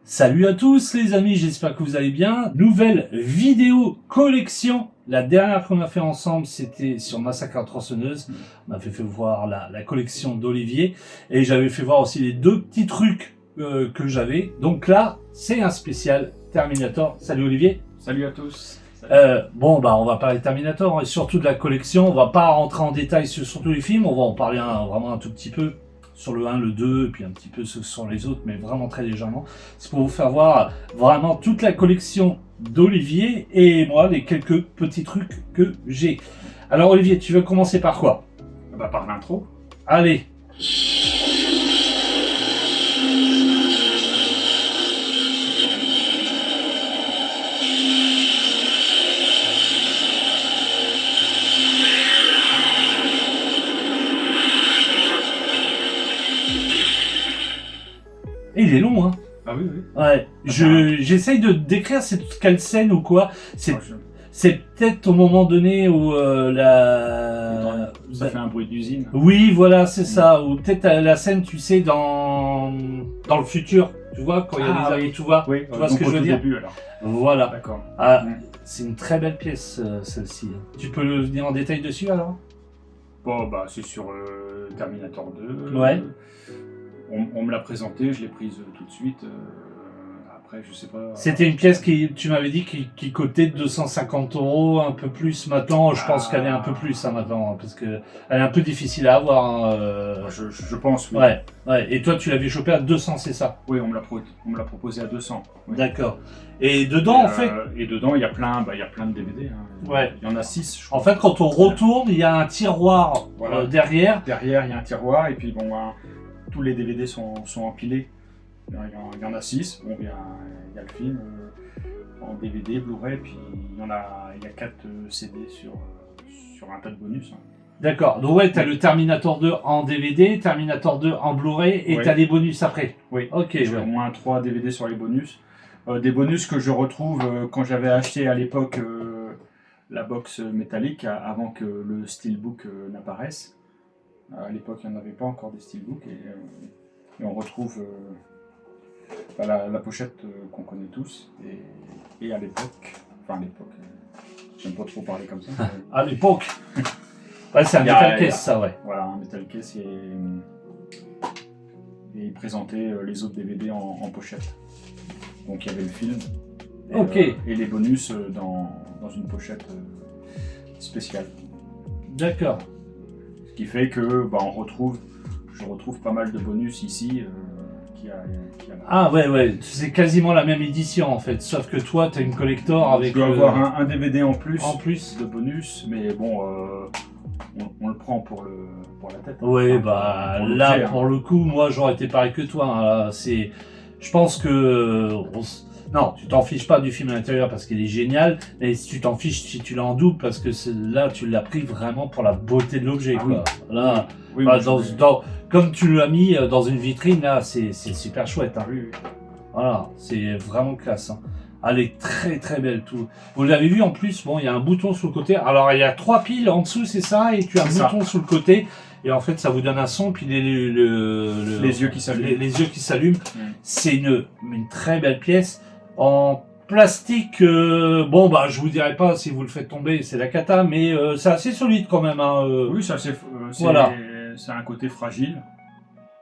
Salut à tous les amis, j'espère que vous allez bien. Nouvelle vidéo collection. La dernière qu'on a fait ensemble, c'était sur Massacre à la tronçonneuse. On a fait voir la collection d'Olivier. Et j'avais fait voir aussi les deux petits trucs que j'avais. Donc là, c'est un spécial Terminator. Salut Olivier. Salut à tous. Bon, on va parler de Terminator et surtout de la collection. On va pas rentrer en détail sur tous les films. On va en parler vraiment un tout petit peu sur le 1, le 2, et puis un petit peu sur les autres, mais vraiment très légèrement. C'est pour vous faire voir vraiment toute la collection d'Olivier et moi, les quelques petits trucs que j'ai. Alors Olivier, tu veux commencer par quoi? Par l'intro. Allez. Et il est long, hein. Ah oui, oui. Ouais. J'essaye de décrire c'est quelle scène ou quoi. C'est peut-être au moment donné où Ça fait un bruit d'usine. Oui, voilà, c'est ça. Ou peut-être la scène, tu sais, dans le futur. Tu vois, quand il y a des amis, tu vois. Oui, tu vois ce que je veux dire. début, alors. Voilà. D'accord. Ah, c'est une très belle pièce, celle-ci. Tu peux venir en détail dessus, alors? Bon, c'est sur Terminator 2. Ouais. On me l'a présenté, je l'ai prise tout de suite. Après, je sais pas. C'était une pièce qui, tu m'avais dit, qui coûtait 250 €, un peu plus. Maintenant, je pense qu'elle est un peu plus, hein, maintenant, hein, parce que elle est un peu difficile à avoir. Hein, je pense, oui. Ouais, ouais. Et toi, tu l'avais chopé à 200, c'est ça? Oui, on me l'a proposé à 200. Oui. D'accord. Et dedans, en fait... Et dedans, il y a plein de DVD. Hein. Ouais. Il y en a 6, je crois. En fait, quand on retourne, il y a un tiroir derrière. Derrière, il y a un tiroir, et puis bon, tous les DVD sont empilés. Il y en a 6. Bon, il y a le film en DVD, Blu-ray, puis il y a 4 CD sur un tas de bonus. Hein. D'accord. Donc ouais, t'as le Terminator 2 en DVD, Terminator 2 en Blu-ray, et t'as les bonus après. Oui. Ok. J'ai au moins 3 DVD sur les bonus. Des bonus que je retrouve quand j'avais acheté à l'époque la box métallique, avant que le Steelbook n'apparaisse. À l'époque, il n'y en avait pas encore des Steelbooks, et on retrouve la pochette qu'on connaît tous, et à l'époque, j'aime pas trop parler comme ça. À l'époque. Ouais, c'est un Metal Case, ça, ouais. Voilà, un Metal Case, et il présentait les autres DVD en pochette. Donc il y avait le film, et les bonus dans une pochette spéciale. D'accord. Ce qui fait que je retrouve pas mal de bonus ici. Ah ouais, c'est quasiment la même édition en fait, sauf que toi tu as une collector avec... Je dois avoir un DVD en plus de bonus, mais bon, on le prend pour la tête. Ouais, là pour le coup, moi j'aurais été pareil que toi. Hein. Je pense que... Non, tu t'en fiches pas du film à l'intérieur parce qu'il est génial, mais tu t'en fiches si tu l'as en double parce que là tu l'as pris vraiment pour la beauté de l'objet. Oui. Là, oui, comme tu l'as mis dans une vitrine, là c'est super chouette. Hein. Oui. Voilà, c'est vraiment classe. Hein. Elle est très très belle tout. Vous l'avez vu en plus, bon, il y a un bouton sur le côté. Alors il y a 3 piles en dessous, c'est ça, et tu as un bouton sur le côté. Et en fait, ça vous donne un son, puis les yeux qui s'allument. Les yeux qui s'allument. C'est une très belle pièce. En plastique, je vous dirai pas si vous le faites tomber, c'est la cata, mais c'est assez solide quand même. Hein, Oui, c'est assez. Voilà. C'est un côté fragile.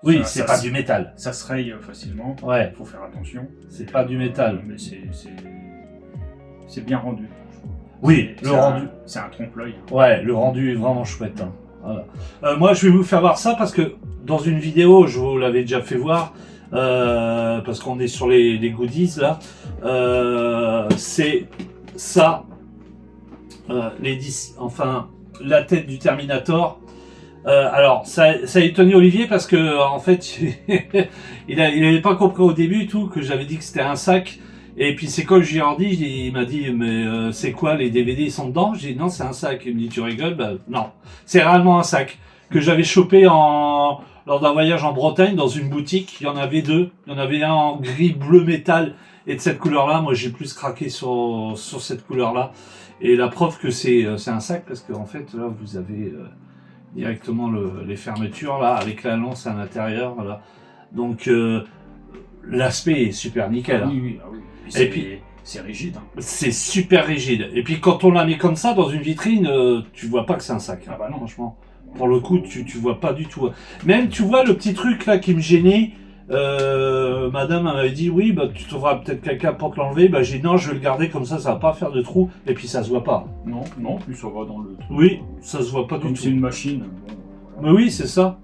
Oui, c'est pas du métal. Ça se raye facilement. Ouais. Il faut faire attention. C'est pas du métal. Mais c'est bien rendu. Oui, le rendu. C'est un trompe-l'œil. Ouais, le rendu est vraiment chouette. Hein. Voilà. Moi, je vais vous faire voir ça parce que dans une vidéo, je vous l'avais déjà fait voir. Parce qu'on est sur les goodies là, c'est ça, la tête du Terminator. Alors ça a étonné Olivier parce que en fait il avait pas compris au début tout que j'avais dit que c'était un sac, et puis c'est quand je lui ai dit, il m'a dit mais c'est quoi, les DVD ils sont dedans? J'ai dit non, c'est un sac. Il me dit tu rigoles? Non, c'est réellement un sac que j'avais chopé lors d'un voyage en Bretagne, dans une boutique. Il y en avait 2. Il y en avait un en gris bleu métal et de cette couleur-là. Moi, j'ai plus craqué sur cette couleur-là. Et la preuve que c'est un sac, parce qu'en fait, là, vous avez directement les fermetures, là, avec la lance à l'intérieur. Voilà. Donc, l'aspect est super nickel. Ah Hein. oui, oui, ah oui. Et puis, C'est rigide. Hein. c'est super rigide. Et puis quand on la met comme ça dans une vitrine, tu vois pas que c'est un sac. Hein. Ah bah non. Franchement. Pour le coup, tu vois pas du tout. Même, tu vois, le petit truc là qui me gênait, madame m'avait dit, oui, bah, tu trouveras peut-être quelqu'un pour te l'enlever. Bah, j'ai dit, non, je vais le garder comme ça va pas faire de trou. Et puis, ça se voit pas. Non, non, plus ça va dans le truc. Oui, ça se voit pas du Comme tout. c'est une machine. Bon, Mais oui, c'est ça.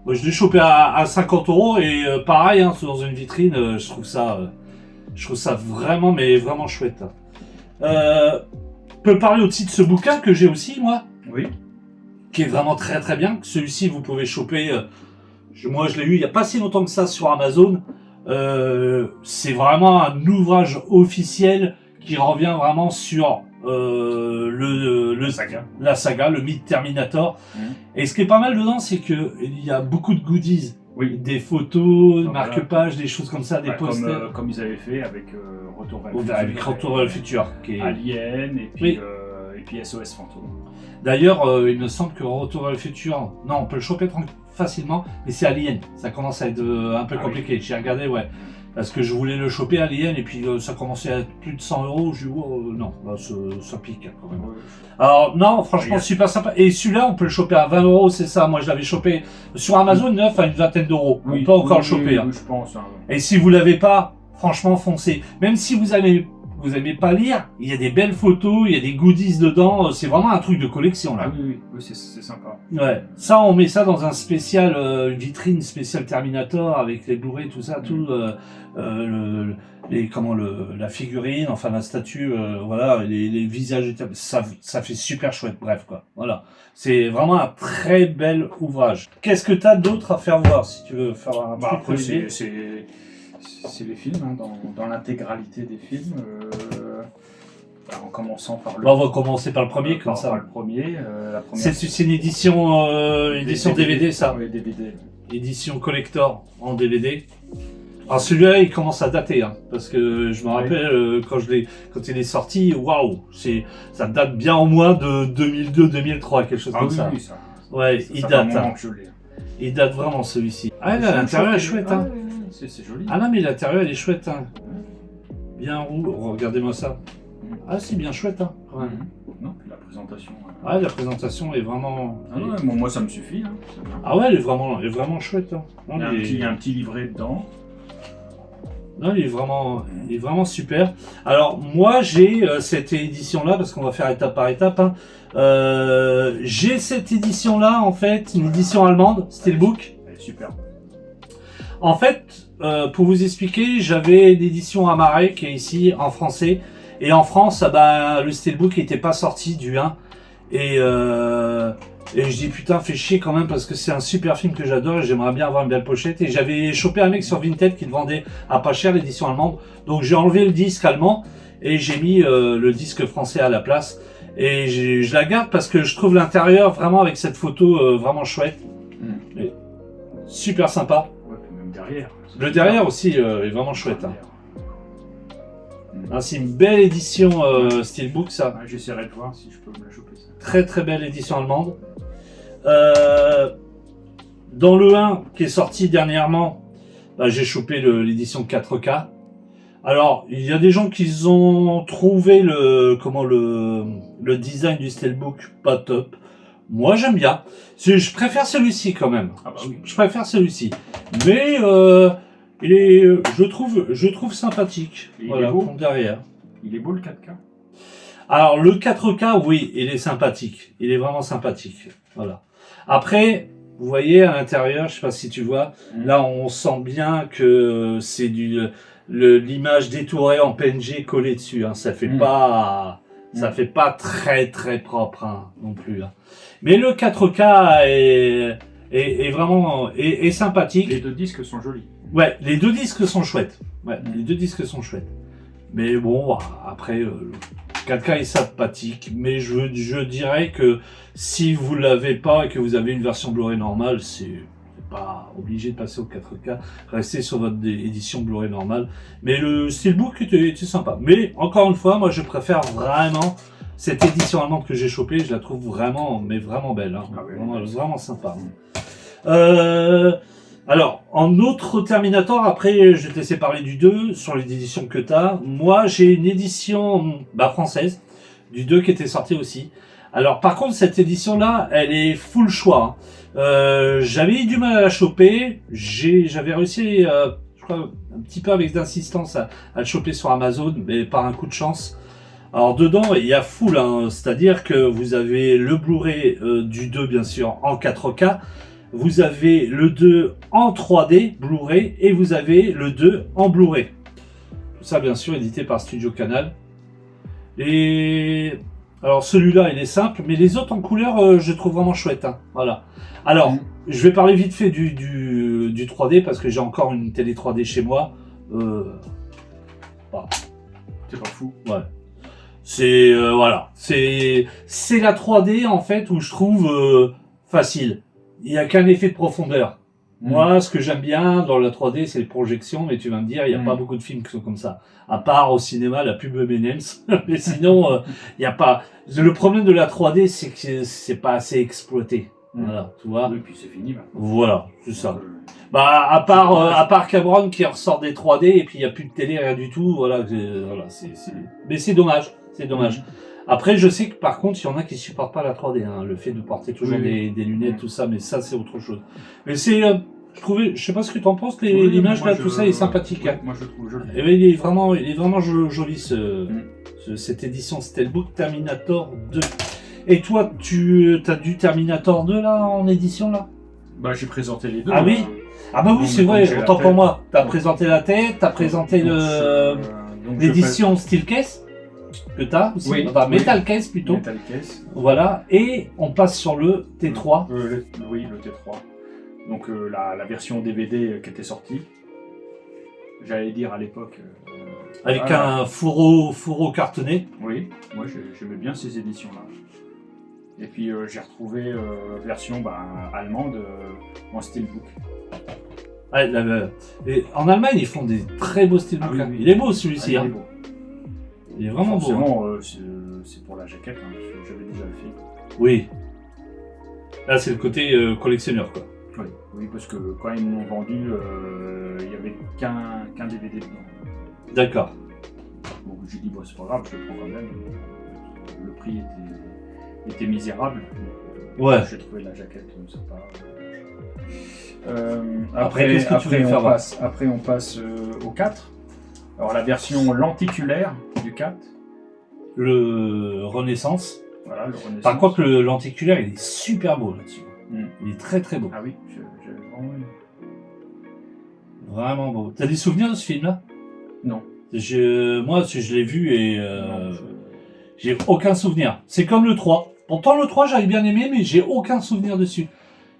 Moi, je l'ai chopé à 50 € et pareil, hein, dans une vitrine, je trouve ça vraiment, mais vraiment chouette. On peut parler aussi de ce bouquin que j'ai aussi, moi. Oui. Qui est vraiment très très bien. Celui-ci, vous pouvez choper. Moi, je l'ai eu il n'y a pas si longtemps que ça sur Amazon. C'est vraiment un ouvrage officiel qui revient vraiment sur la saga, le mythe Terminator. Et ce qui est pas mal dedans, c'est que il y a beaucoup de goodies. Oui. Des photos, Donc, marque-pages, des choses comme ça, des posters. Comme ils avaient fait avec Retour vers le Futur. Avec Retour vers le futur. Qui est... Alien et puis SOS Fantôme. D'ailleurs, il me semble que Retour vers le futur, non, on peut le choper facilement, mais c'est Alien. Ça commence à être un peu compliqué. Oui. J'ai regardé, ouais. Parce que je voulais le choper Alien et puis ça commençait à être plus de 100 €. Je dis, non, bah, ça pique quand même. Ouais. Alors, non, franchement, super sympa. Et celui-là, on peut le choper à 20 €, c'est ça. Moi, je l'avais chopé sur Amazon neuf à une vingtaine d'euros. Oui, on peut encore le choper. Oui, je pense. Hein. Et si vous l'avez pas, franchement, foncez. Même si vous aimez pas lire, il y a des belles photos, il y a des goodies dedans. C'est vraiment un truc de collection là. Oui, c'est sympa. Ouais. Ça, on met ça dans un spécial vitrine spécial Terminator avec les Blu-ray, tout ça, tout la figurine, enfin la statue, voilà, les visages, ça fait super chouette. Bref quoi. Voilà. C'est vraiment un très bel ouvrage. Qu'est-ce que t'as d'autre à faire voir si tu veux faire un truc après, c'est les films, hein, dans l'intégralité des films. En commençant par le. Bon, on va commencer par le premier, comme ça. Par le premier. C'est une édition DVD, ça. Oui, DVD. Édition collector en DVD. Alors celui-là, il commence à dater, hein, parce que je me rappelle quand il est sorti, waouh, ça date bien au moins de 2002-2003, quelque chose comme ça. Oui, ça. Ouais, ça il fait date. Un moment que je l'ai. Il date vraiment celui-ci. Ah là, l'intérieur est chouette, hein. C'est joli. Ah non, mais l'intérieur il est chouette, hein. Bien roux. Regardez-moi ça. Ah, c'est bien chouette, hein. Ouais. Non, puis la présentation. Ah, la présentation est vraiment. Ah non, bon, moi ça me suffit. Hein. Ah ouais, elle est vraiment chouette. Hein. Non, il y a un petit livret dedans. Non, il est vraiment super. Alors moi j'ai cette édition là parce qu'on va faire étape par étape. Hein. J'ai cette édition là en fait, une édition allemande, Steelbook. Elle est super. En fait, pour vous expliquer, j'avais l'édition Amaré qui est ici en français. Et en France, le Steelbook n'était pas sorti du 1. Et je dis putain, fait chier quand même parce que c'est un super film que j'adore et j'aimerais bien avoir une belle pochette. Et j'avais chopé un mec sur Vinted qui le vendait à pas cher, l'édition allemande. Donc j'ai enlevé le disque allemand et j'ai mis le disque français à la place. Et je la garde parce que je trouve l'intérieur vraiment avec cette photo vraiment chouette. Et super sympa. Ouais, même derrière. Le derrière aussi est vraiment chouette. Hein. C'est une belle édition Steelbook, ça. Ouais, j'essaierai de voir si je peux me la choper. Ça. Très très belle édition allemande. Dans le 1 qui est sorti dernièrement, j'ai chopé l'édition 4K. Alors, il y a des gens qui ont trouvé le design du Steelbook pas top. Moi, j'aime bien. Je préfère celui-ci quand même. Ah bah oui. Je préfère celui-ci. Mais je trouve sympathique. Et voilà, il est beau. Derrière. Il est beau le 4K. Alors le 4K, oui, il est sympathique. Il est vraiment sympathique. Voilà. Après, vous voyez à l'intérieur, je sais pas si tu vois, là on sent bien que c'est l'image détourée en PNG collée dessus. Hein. Ça fait pas très très propre hein, non plus. Hein. Mais le 4K est vraiment sympathique. Les deux disques sont jolis. Ouais, les deux disques sont chouettes. Ouais, les deux disques sont chouettes. Mais bon, après, 4K est sympathique. Mais je dirais que si vous l'avez pas et que vous avez une version Blu-ray normale, c'est pas obligé de passer au 4K. Restez sur votre édition Blu-ray normale. Mais le Steelbook était sympa. Mais encore une fois, moi je préfère vraiment cette édition allemande que j'ai chopée. Je la trouve vraiment belle. Hein. Ah oui, vraiment sympa. Alors, en autre Terminator, après, je vais te laisser parler du 2, sur les éditions que tu as. Moi, j'ai une édition française, du 2 qui était sortie aussi. Alors, par contre, cette édition-là, elle est full choix. Hein. J'avais eu du mal à la choper. J'avais réussi, je crois, un petit peu avec d'insistance à le choper sur Amazon, mais par un coup de chance. Alors, dedans, il y a full, hein, c'est-à-dire que vous avez le Blu-ray du 2, bien sûr, en 4K. Vous avez le 2 en 3D Blu-ray et vous avez le 2 en Blu-ray. Tout ça bien sûr édité par Studio Canal. Et alors celui-là il est simple, mais les autres en couleur je trouve vraiment chouette. Hein. Voilà. Alors je vais parler vite fait du 3D parce que j'ai encore une télé 3D chez moi. Voilà. C'est pas fou. Ouais. C'est voilà. C'est la 3D en fait où je trouve facile. Il n'y a qu'un effet de profondeur. Moi, ce que j'aime bien dans la 3D, c'est les projections, mais tu vas me dire, il n'y a pas beaucoup de films qui sont comme ça. À part au cinéma, la pub M&M's. Mais sinon, il n'y a pas... Le problème de la 3D, c'est que c'est pas assez exploité. Voilà, tu vois. Oui, puis c'est fini maintenant. Voilà, c'est ça. Bah, à part Cameron qui ressort des 3D, et puis il n'y a plus de télé, rien du tout. Voilà, mais c'est dommage. C'est dommage. Après, je sais que par contre, il y en a qui supportent pas la 3D, hein, le fait de porter toujours des lunettes, tout ça, mais ça, c'est autre chose. Mais c'est, je sais pas ce que tu en penses, l'image là, tout ça est sympathique. Ouais, moi, je le trouve joli. Et ben, il est vraiment joli cette édition Steelbook Terminator 2. Et toi, tu as du Terminator 2 là en édition là? Bah, j'ai présenté les deux. Ah oui. Ah bah oui, c'est vrai. Autant pour moi. T'as présenté la tête, t'as présenté l'édition Steelcase. Que tu as aussi, enfin Metal Case plutôt. Metal Case. Voilà, et on passe sur le T3. Oui, le T3. Donc la version DVD qui était sortie. J'allais dire à l'époque. Avec un fourreau cartonné. Oui, moi j'aimais bien ces éditions-là. Et puis j'ai retrouvé version allemande en steelbook. Ouais, et en Allemagne, ils font des très beaux steelbooks. Ah, oui. Il est beau celui-ci. Il est beau. Il est vraiment beau. Hein. C'est pour la jaquette, hein, j'avais déjà le film. Oui. Là, c'est le côté collectionneur, quoi. Oui, parce que quand ils m'ont vendu, il n'y avait qu'un DVD dedans. D'accord. Bon, j'ai dit, c'est pas grave, je le prends quand même. Le prix était misérable. Ouais. J'ai trouvé la jaquette sympa. Après, qu'est-ce que tu veux faire après, on passe au 4. Alors la version lenticulaire du 4. Le Renaissance. Voilà, le Renaissance. Par contre, le lenticulaire, il est super beau là-dessus. Il est très très beau. Ah oui, j'ai vraiment aimé. Vraiment beau. T'as des souvenirs de ce film-là? Non. Moi, je l'ai vu et j'ai aucun souvenir. C'est comme le 3. Pourtant, le 3, j'avais bien aimé, mais j'ai aucun souvenir dessus.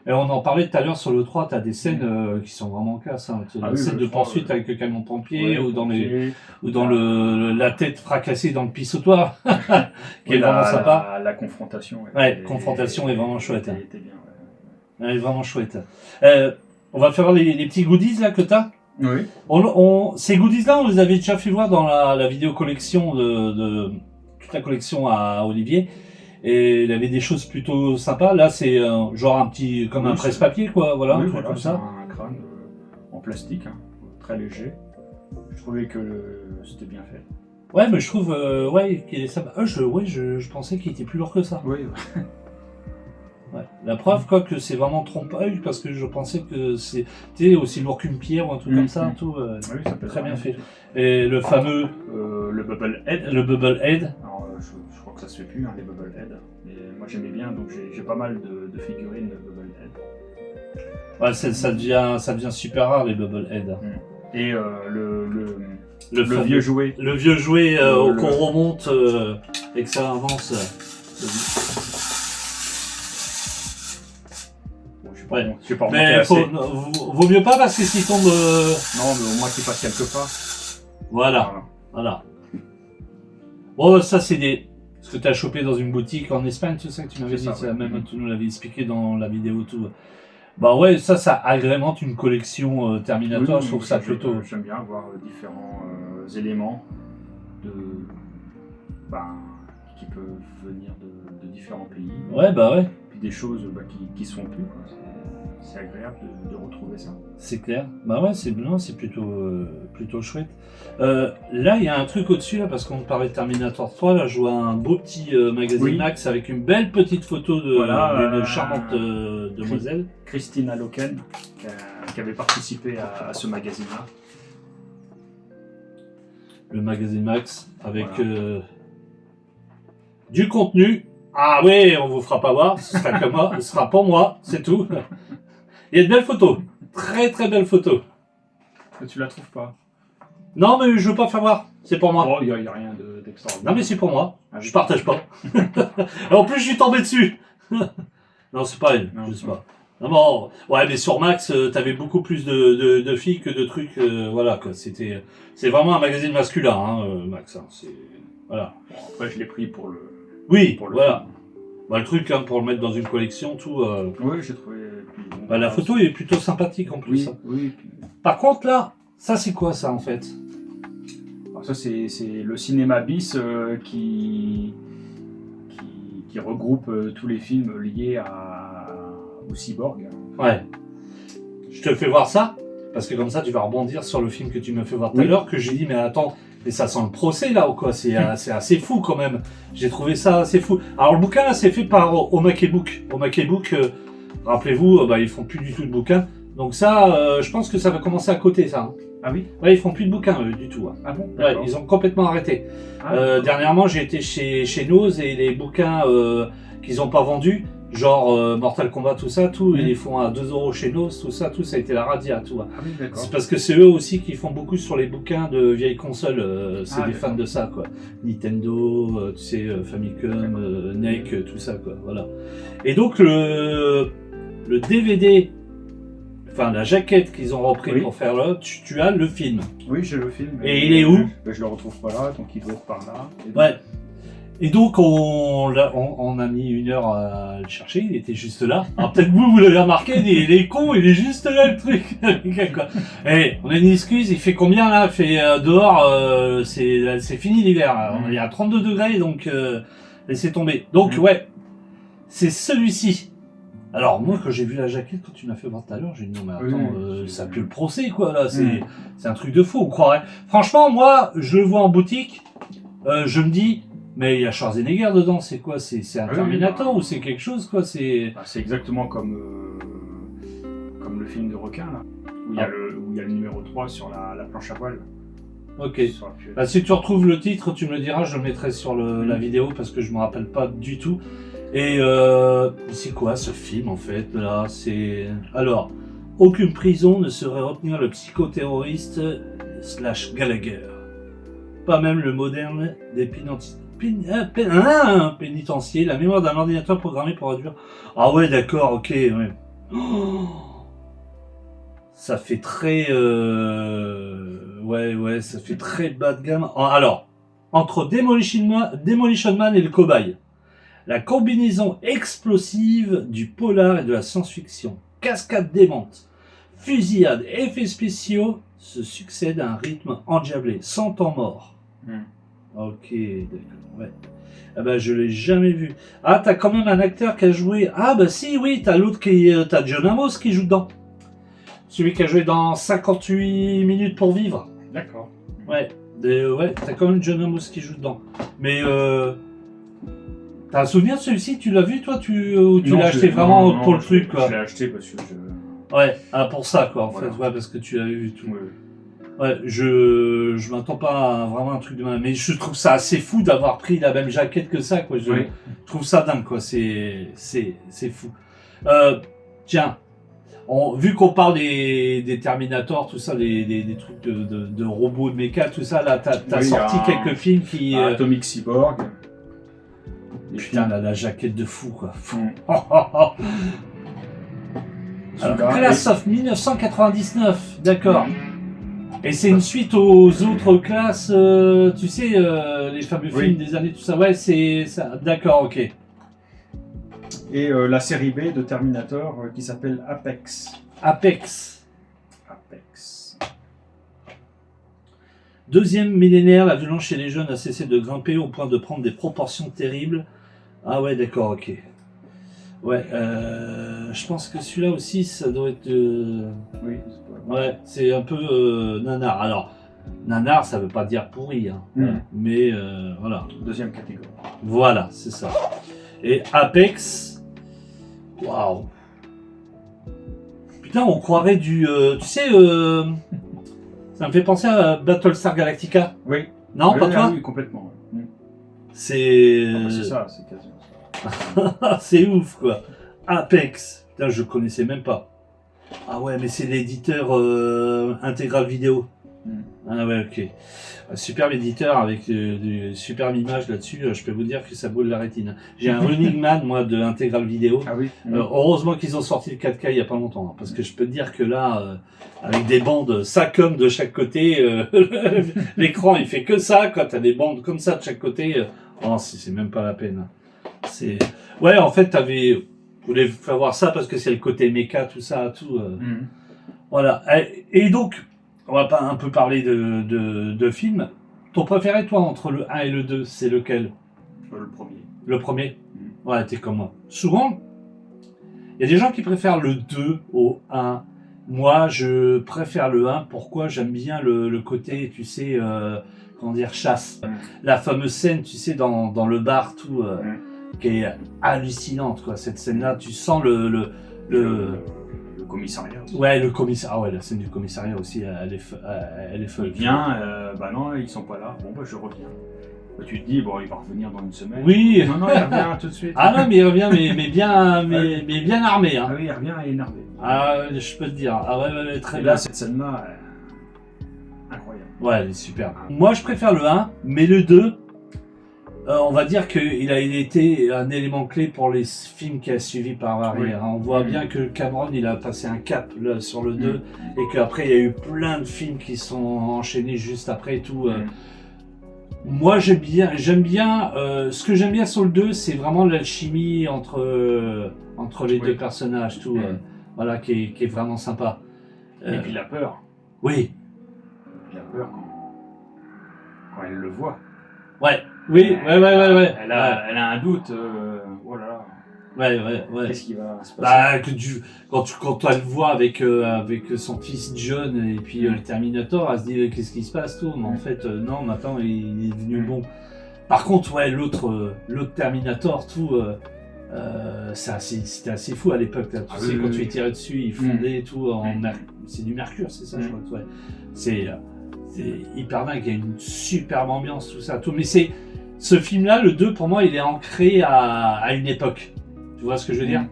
Et on en parlait tout à l'heure sur le 3, t'as des scènes qui sont vraiment classe. Hein. La scène de poursuite avec le camion pompier ou dans la tête fracassée dans le pissotoir, qui est vraiment sympa. La confrontation. Confrontation est vraiment chouette. Elle était bien. Ouais. Elle est vraiment chouette. On va faire les petits goodies là que t'as. Oui. Ces goodies-là, on les avait déjà fait voir dans la vidéo collection de toute la collection à Olivier. Et il avait des choses plutôt sympas. Là, c'est genre un petit, comme un presse-papier, quoi. Voilà, un truc comme ça. Un crâne en plastique, hein, très léger. Je trouvais que c'était bien fait. Ouais, mais je trouve, qu'il est sympa. Je pensais qu'il était plus lourd que ça. Oui. Ouais. La preuve, quoi, que c'est vraiment trompe-œil, parce que je pensais que c'était aussi lourd qu'une pierre ou un truc comme ça. Tout, oui, ça peut très bien fait. Et le fameux... le Bubble Head. Le Bubble Head. Alors, je crois que ça se fait plus, hein, les Bubble Head. Mais moi, j'aimais bien, donc j'ai pas mal de figurines de Bubble Head. Ouais, ça devient super rare, les Bubble Head. Et le vieux jouet. Le vieux jouet qu'on remonte et que ça avance. Je vais pas mais vaut mieux pas parce que s'il tombe. Non, mais au moins qu'il passe quelque part. Voilà. Bon, ça c'est ce que tu as chopé dans une boutique en Espagne, c'est ça que tu m'avais dit, même tu nous l'avais expliqué dans la vidéo tout. Bah ouais, ça agrémente une collection Terminator, je trouve ça plutôt. J'aime bien avoir différents éléments qui peuvent venir de différents pays. Ouais, bah ouais. Puis des choses qui se font plus. c'est agréable de retrouver ça. C'est clair. Bah ouais, c'est plutôt chouette. Là, il y a un truc au-dessus, là, parce qu'on parlait de Terminator 3. Là, je vois un beau petit magazine Oui. Max avec une belle petite photo Voilà, d'une charmante demoiselle. Christina Loken, qui avait participé à ce magazine-là. Le magazine Max avec Voilà. du contenu. Ah ouais, on vous fera pas voir, ce sera que moi, ce sera pour moi, c'est tout. Il y a de belles photos, très très belles photos. Tu la trouves pas? Non mais je veux pas faire voir, c'est pour moi. Oh, il n'y a rien d'extraordinaire. Non mais c'est pour moi, Ah, je partage pas. En plus je suis tombé dessus. Non c'est pas elle, Non, je sais non. pas. Non, bon, ouais mais sur Max, t'avais beaucoup plus de filles que de trucs, voilà quoi. C'est vraiment un magazine masculin, hein, Max. Hein, c'est voilà. Bon, après, je l'ai pris pour le. Oui, Pour le voilà. film. Bah, le truc hein, pour le mettre dans une collection, tout. Oui, j'ai trouvé. Puis, bon, Bah, la photo est plutôt sympathique en plus. Oui, Hein. oui. Puis, Par contre là, ça c'est quoi ça en fait? alors ça, c'est le cinéma bis qui regroupe tous les films liés au cyborg. Ouais. Je te fais voir ça parce que comme ça tu vas rebondir sur le film que tu m'as fait voir tout à Oui. l'heure que j'ai dit mais attends. Mais ça sent le procès là ou quoi? C'est assez fou quand même. J'ai trouvé ça assez fou. Alors le bouquin là c'est fait par Omake-book. Omake-book, rappelez-vous, bah, ils font plus du tout de bouquins. Donc ça, je pense que ça va commencer à côté ça. Hein. Ah oui? Ouais, ils font plus de bouquins du tout. Hein. Ah bon? Ouais, D'accord. ils ont complètement arrêté. Ah, Dernièrement, j'ai été chez Nose et les bouquins qu'ils n'ont pas vendus, genre Mortal Kombat, tout ça, tout, ils les font à 2 € chez Nose, tout ça a été la radia, tout. Hein. ah oui, d'accord. C'est parce que c'est eux aussi qui font beaucoup sur les bouquins de vieilles consoles, c'est Ah, des d'accord. fans de ça, quoi. Nintendo, tu sais, Famicom, NEC, tout ça, quoi, voilà. Et donc, le DVD, enfin la jaquette qu'ils ont repris Oui. pour faire là, tu as le film. Oui, j'ai le film. Et il est où? Je le retrouve pas là, donc il doit être par là. Et donc- Ouais. Et donc on a mis 1 heure à le chercher, il était juste là. Alors peut-être vous l'avez remarqué, il est con, il est juste là le truc. Quoi. Et on a une excuse, il fait combien là? Il fait dehors, c'est fini l'hiver. Il y a 32 degrés, donc laissez tomber. Donc ouais, c'est celui-ci. Alors moi quand j'ai vu la jaquette, quand tu m'as fait voir tout à l'heure, j'ai dit non mais attends, Oui, ça pue le procès quoi là, c'est un truc de fou, on croirait. Franchement moi, je le vois en boutique, je me dis... Mais il y a Schwarzenegger dedans, c'est quoi? C'est un Terminator ou c'est quelque chose quoi? C'est exactement comme le film de requin là, où il y a le numéro 3 sur la planche à voile. ok. Sur la pièce. Bah, si tu retrouves le titre, tu me le diras, je le mettrai sur la vidéo parce que je me rappelle pas du tout. Et c'est quoi ce film en fait là? C'est alors aucune prison ne saurait retenir le psychoterroriste / Gallagher. Pas même le moderne des pénitencier, la mémoire d'un ordinateur programmé pour réduire. Ah ouais, d'accord, ok. Ouais. Oh, ça fait très. Ouais, ça fait très bas de gamme. Alors, entre Demolition Man et le cobaye, la combinaison explosive du polar et de la science-fiction, cascade démente, fusillade, effets spéciaux se succèdent à un rythme endiablé, sans temps mort. Ok, d'accord, ouais. Ah bah je l'ai jamais vu. Ah, t'as quand même un acteur qui a joué... Ah bah si, oui, t'as l'autre qui... T'as John Amos qui joue dedans. Celui qui a joué dans 58 minutes pour vivre. D'accord. Ouais, ouais, t'as quand même John Amos qui joue dedans. Mais t'as un souvenir de celui-ci? Tu l'as vu toi? Ou tu Non, l'as acheté vraiment pour le truc quoi? Je l'ai acheté parce que Ouais, ah, pour ça quoi en Voilà. fait, ouais, parce que tu l'avais vu tout. Ouais. Ouais, je m'attends pas à vraiment un truc de mal, mais je trouve ça assez fou d'avoir pris la même jaquette que ça, quoi. Je Oui. trouve ça dingue, quoi. C'est fou. Tiens, vu qu'on parle des Terminator, tout ça, des trucs de robots, de méca, tout ça, là, t'as Oui, sorti quelques films qui... Atomic Cyborg. Des putain, films. la jaquette de fou, quoi. Alors, Celui-là, Class of 1999, d'accord. Et c'est une suite aux autres classes, tu sais, les fameux Oui. films des années, tout ça. Ouais, c'est ça. D'accord, ok. Et la série B de Terminator qui s'appelle Apex. Apex. Apex. Deuxième millénaire, la violence chez les jeunes a cessé de grimper au point de prendre des proportions terribles. Ah ouais, d'accord, ok. Ouais, je pense que celui-là aussi, ça doit être... Oui, Ouais, c'est un peu nanar. Alors, nanar, ça veut pas dire pourri, hein. Mais voilà. Deuxième catégorie. Voilà, c'est ça. Et Apex, waouh. Putain, on croirait du... tu sais, ça me fait penser à Battlestar Galactica. Oui. Non, Oui, pas toi? oui, complètement. C'est... Ah, bah, c'est ça, c'est quasiment. c'est ouf, quoi. Apex. Putain, je connaissais même pas. Ah ouais, mais c'est l'éditeur intégral vidéo. Ah ouais, ok. Superbe éditeur avec du superbe image là-dessus. Je peux vous dire que ça boule la rétine. J'ai un Running Man, moi, de intégral vidéo. Ah oui. Heureusement qu'ils ont sorti le 4K il y a pas longtemps. Hein, parce que je peux te dire que là, avec des bandes 5 hommes de chaque côté, l'écran il fait que ça. Quand t'as des bandes comme ça de chaque côté, oh, c'est même pas la peine. C'est... Ouais, en fait, vous voulez faire voir ça parce que c'est le côté méca, tout ça, tout. Voilà. Et donc, on va pas un peu parler de films. Ton préféré, toi, entre le 1 et le 2, c'est lequel? Le premier. Le premier? Ouais, t'es comme moi. Souvent, il y a des gens qui préfèrent le 2 au 1. Moi, je préfère le 1. Pourquoi? J'aime bien le côté, tu sais, comment dire, chasse. La fameuse scène, tu sais, dans le bar, tout, qui est hallucinante, quoi. Cette scène-là, tu sens le commissariat. Ouais, le commissariat. Ah ouais, la scène du commissariat aussi, elle est folle. Il vient, bah non, ils sont pas là. Bon, bah je reviens. Bah, tu te dis, bon, il va revenir dans une semaine. Oui. Non, non, il revient tout de suite. Ah non, mais il revient, mais bien armé. Hein. Ah oui, il revient énervé. Ah, je peux te dire. Ah ouais, très et bien. Là, cette scène-là, incroyable. Ouais, elle est super. Moi, je préfère le 1, mais le 2, on va dire qu'il a été un élément clé pour les films qui a suivi par arrière. On voit bien que Cameron, il a passé un cap là, sur le 2, et qu'après, il y a eu plein de films qui sont enchaînés juste après et tout. Moi, j'aime bien. Ce que j'aime bien sur le 2, c'est vraiment l'alchimie entre les deux personnages, tout. Voilà, qui est vraiment sympa. Et puis la peur. Oui. La peur quand elle le voit. Ouais. Oui, ouais. Elle a un doute. Oh là là. Ouais. Qu'est-ce qui va se passer? Bah, quand elle le voit avec son fils John et puis le Terminator, elle se dit qu'est-ce qui se passe tout, mais en fait non, maintenant il est devenu bon. Par contre, ouais, l'autre Terminator, tout, c'était assez fou à l'époque. Tu sais, quand tu es tiré dessus, il fondait tout c'est du mercure, c'est ça, je crois. Ouais. C'est hyper dingue, il y a une superbe ambiance, tout ça, tout. Mais ce film-là, le 2, pour moi, il est ancré à une époque. Tu vois ce que je veux dire?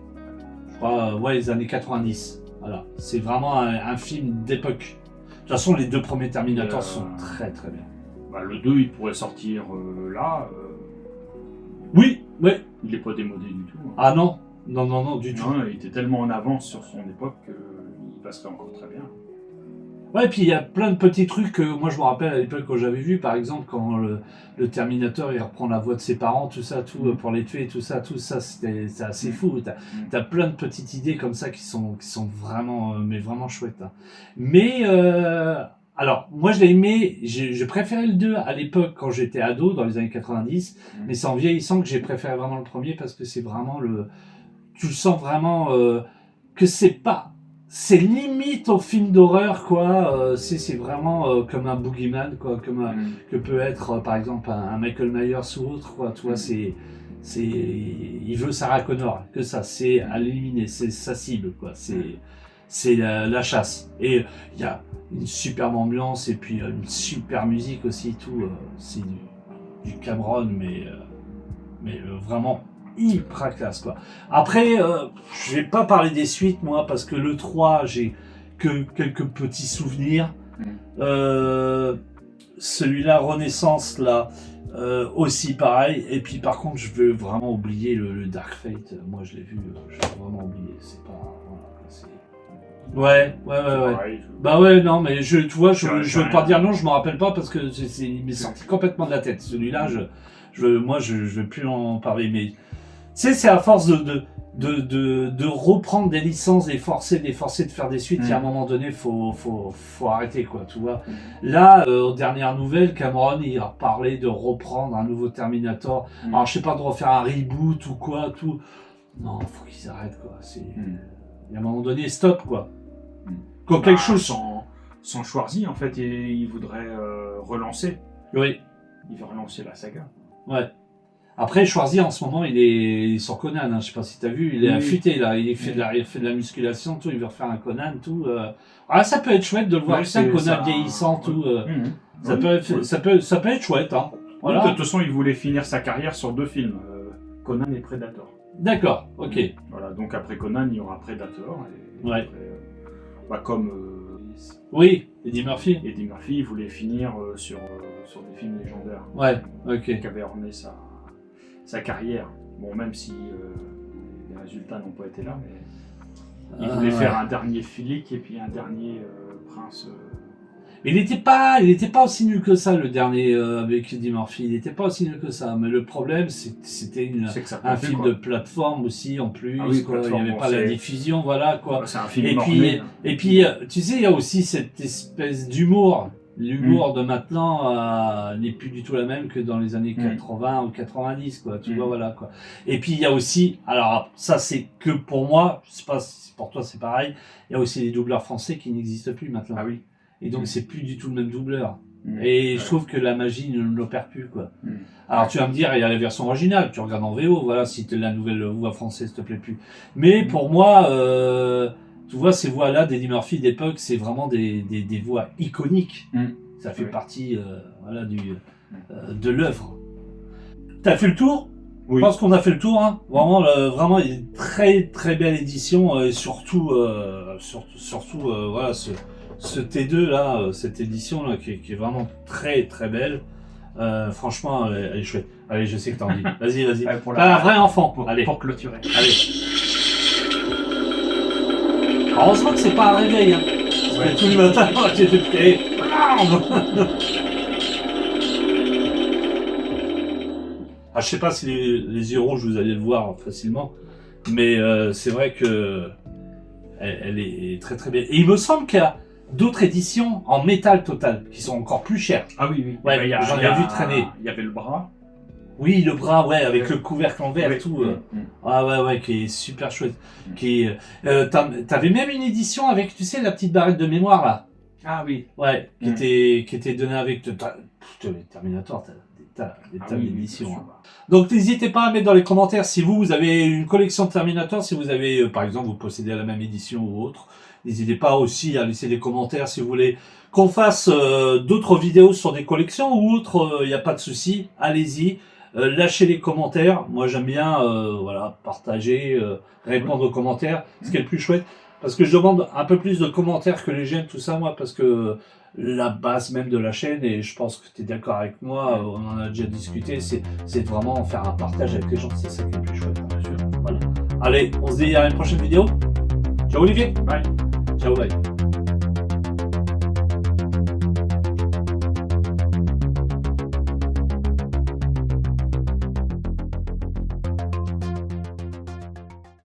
Je crois, les années 90. Voilà. C'est vraiment un film d'époque. De toute façon, les deux premiers Terminators sont très très bien. Bah, le 2, il pourrait sortir là. Oui. Il n'est pas démodé du tout. Hein. Ah non, du tout. Il était tellement en avance sur son époque qu'il passerait encore très bien. Ouais, puis il y a plein de petits trucs que moi je me rappelle à l'époque quand j'avais vu, par exemple quand le Terminator il reprend la voix de ses parents, tout ça, pour les tuer, tout ça, c'était assez fou. T'as plein de petites idées comme ça qui sont vraiment, mais vraiment chouettes. Hein. Mais alors moi je l'ai aimé, je préférais le 2 à l'époque quand j'étais ado dans les années 90, mais c'est en vieillissant que j'ai préféré vraiment le premier parce que c'est vraiment tu le sens vraiment que c'est limite au film d'horreur, quoi. C'est vraiment comme un boogeyman, quoi, que peut être, par exemple, un Michael Myers ou autre, quoi. Tu vois, il veut Sarah Connor, que ça, c'est à l'éliminer, c'est sa cible, quoi. C'est la chasse. Et il y a une superbe ambiance et puis une super musique aussi, tout. C'est du Cameron, mais vraiment hyper classe, quoi. Après, je vais pas parler des suites, moi, parce que le 3, j'ai que quelques petits souvenirs. Celui-là, Renaissance, là, aussi pareil. Et puis, par contre, je veux vraiment oublier le Dark Fate. Moi, je l'ai vu, je veux vraiment oublier. C'est pas... Ouais. Bah ouais, non, mais tu vois, je veux pas dire non, je me rappelle pas, parce que il m'est sorti complètement de la tête. Celui-là, je veux plus en parler, mais... Tu sais, c'est à force de reprendre des licences et de faire des suites, à un moment donné, faut arrêter, quoi, tu vois. Là, aux dernières nouvelles, Cameron, il a parlé de reprendre un nouveau Terminator. Alors, je sais pas, de refaire un reboot ou quoi, tout. Non, faut qu'ils arrêtent, quoi. Mm. Et à un moment donné, stop, quoi. Mm. Quand quelque chose... Sans Schwarzy, en fait, il voudrait relancer. Oui, Il veut relancer la saga. ouais. Après, Schwarzy, en ce moment, il est sur Conan, hein. Je sais pas si t'as vu, il est Oui. affûté, là. Il fait de la musculation, tout. Il veut refaire un Conan, tout. Ah, ça peut être chouette de le voir, Ouais, tu sais, un c'est Conan ça. vieillissant, tout. Mhm. Ça, Oui. peut être, Oui. ça peut être chouette, hein. Voilà. Voilà. De toute façon, il voulait finir sa carrière sur 2 films, Conan et Predator. D'accord, ok. Voilà, donc après Conan, il y aura Predator. Et Ouais. après, comme Oui, Eddie Murphy. Eddie Murphy, il voulait finir sur des films légendaires. Ouais, ok. Qui avait orné sa carrière. Bon, même si les résultats n'ont pas été là, mais il voulait faire un dernier Flick et puis un dernier Prince. Il n'était pas aussi nul que ça, le dernier avec Eddie Murphy. Il n'était pas aussi nul que ça. Mais le problème, c'était C'est que ça un fait, film quoi. de plateforme aussi, en plus. Ah oui, Quoi. Il n'y plateforme, avait bon, pas la c'est- diffusion, voilà, quoi. C'est un film Et morné. puis, tu sais, il y a aussi cette espèce d'humour. L'humour de maintenant n'est plus du tout la même que dans les années 80 ou 90, quoi. Tu vois, voilà, quoi. Et puis, il y a aussi, alors, ça, c'est que pour moi, je sais pas si pour toi c'est pareil, il y a aussi les doubleurs français qui n'existent plus maintenant. Ah oui. Et donc, c'est plus du tout le même doubleur. Mm. Et Ouais. je trouve que la magie ne l'opère plus, quoi. Mm. Alors, tu vas me dire, il y a la version originale, tu regardes en VO, voilà, si la nouvelle voix française te plaît plus. Mais pour moi, tu vois, ces voix-là d'Eddie Murphy d'époque, c'est vraiment des voix iconiques. Mm. Ça fait Oui. partie voilà, de l'œuvre. T'as fait le tour? Oui. Je pense qu'on a fait le tour. Hein. Vraiment, vraiment, il y a une très très belle édition et surtout, voilà, ce T2 là, cette édition là, qui est vraiment très très belle. Franchement, elle est chouette. Allez, je sais que t'as envie. Vas-y. Ouais, pour T'as un vrai enfant. Allez. Pour clôturer. Allez. Heureusement que c'est pas un réveil. Hein. Parce que tous les matins, j'étais Ah, je sais pas si les yeux rouges vous allez le voir facilement, mais c'est vrai que elle est très très belle. Et il me semble qu'il y a d'autres éditions en métal total qui sont encore plus chères. Ah oui. Ouais, Ben, j'en ai vu traîner. Il y avait le bras. Oui, le bras, ouais, avec le couvercle en verre, Oui. tout. Mm. Ah ouais, qui est super chouette. T'avais même une édition avec, tu sais, la petite barrette de mémoire là. Ah oui. Ouais, qui était donnée avec Terminator, t'as des tas d'éditions. bien Hein. sûr. Donc n'hésitez pas à mettre dans les commentaires si vous avez une collection de Terminator, si vous avez, par exemple, vous possédez la même édition ou autre. N'hésitez pas aussi à laisser des commentaires si vous voulez qu'on fasse d'autres vidéos sur des collections ou autres, il n'y a pas de souci, allez-y. Lâchez les commentaires. Moi, j'aime bien voilà, partager, répondre aux commentaires. Ce qui est le plus chouette. Parce que je demande un peu plus de commentaires que les j'aime, tout ça, moi, parce que la base même de la chaîne, et je pense que tu es d'accord avec moi, on en a déjà discuté, c'est vraiment faire un partage avec les gens. C'est ça qui est le plus chouette, bien sûr. Voilà. Allez, on se dit à une prochaine vidéo. Ciao Olivier. Bye. Ciao, bye.